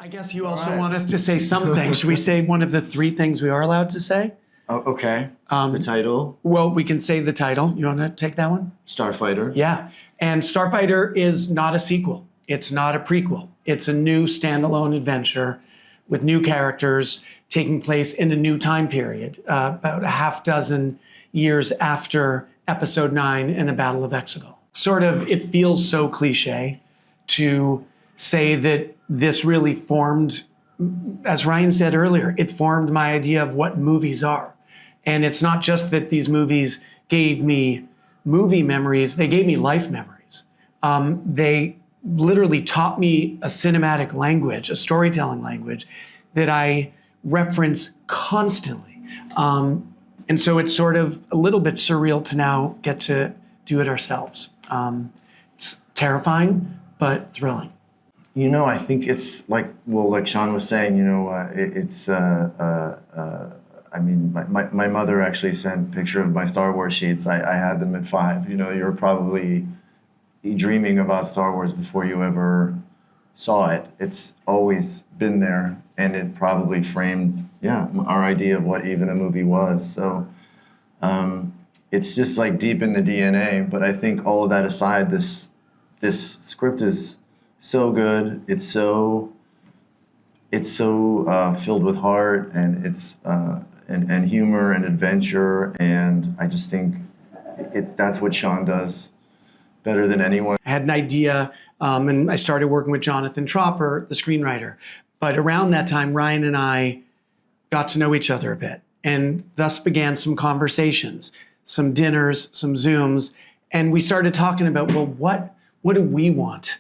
I guess you also want us to say something. Should we say one of the three things we are allowed to say? Oh, okay. The title, Well, we can say the title. You want to take that one? Starfighter. Yeah. And Starfighter is not a sequel. It's not a prequel. It's a new standalone adventure with new characters taking place in a new time period, about a half dozen years after Episode 9 and the Battle of Exegol. Sort of, it feels so cliche to say that this really formed, as Ryan said earlier, it formed my idea of what movies are. And it's not just that these movies gave me movie memories, they gave me life memories. They literally taught me a cinematic language, a storytelling language that I reference constantly. And so it's sort of a little bit surreal to now get to do it ourselves. It's terrifying, but thrilling. You know, I think it's like, well, like Sean was saying, you know, I mean, my mother actually sent a picture of my Star Wars sheets. I had them at 5. You know, you're probably dreaming about Star Wars before you ever saw it. It's always been there, and it probably framed, our idea of what even a movie was. So it's just like deep in the DNA. But I think all of that aside, this script is so good. It's so filled with heart, and it's and humor and adventure, and I just think that's what Sean does better than anyone. I had an idea, and I started working with Jonathan Tropper, the screenwriter. But around that time, Ryan and I got to know each other a bit, and thus began some conversations, some dinners, some Zooms, and we started talking about, well, what do we want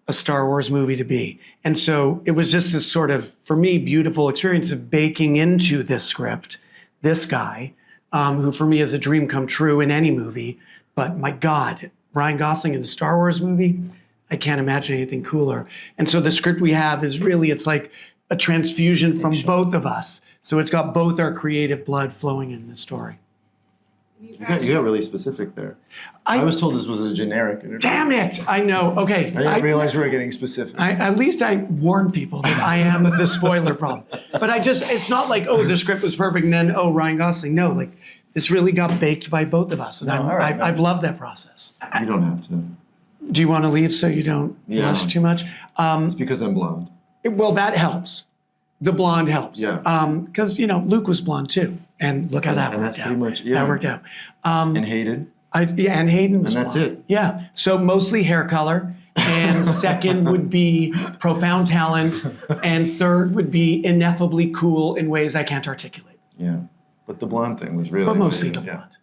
a Star Wars movie to be? And so it was just this sort of, for me, beautiful experience of baking into this script, this guy, who for me is a dream come true in any movie. But my God, Ryan Gosling in a Star Wars movie, I can't imagine anything cooler. And so the script we have is really, it's like a transfusion from both of us. So it's got both our creative blood flowing in the story. You got really specific there. I was told this was a generic interview. Damn it! I know. Okay. I didn't realize we were getting specific. At least I warned people that I am the spoiler problem. But it's not like, oh, the script was perfect and then, oh, Ryan Gosling. No, like this really got baked by both of us. And I've loved that process. You don't have to. Do you want to leave so you don't blush too much? It's because I'm blonde. Well, that helps. The blonde helps. Yeah. Because, Luke was blonde too. And look how that worked out. And that's pretty much, That worked out. And Hayden. And Hayden was And that's blonde. it. Yeah. So mostly hair color. And second would be profound talent. And third would be ineffably cool in ways I can't articulate. Yeah. But the blonde thing was really But mostly amazing. the blonde.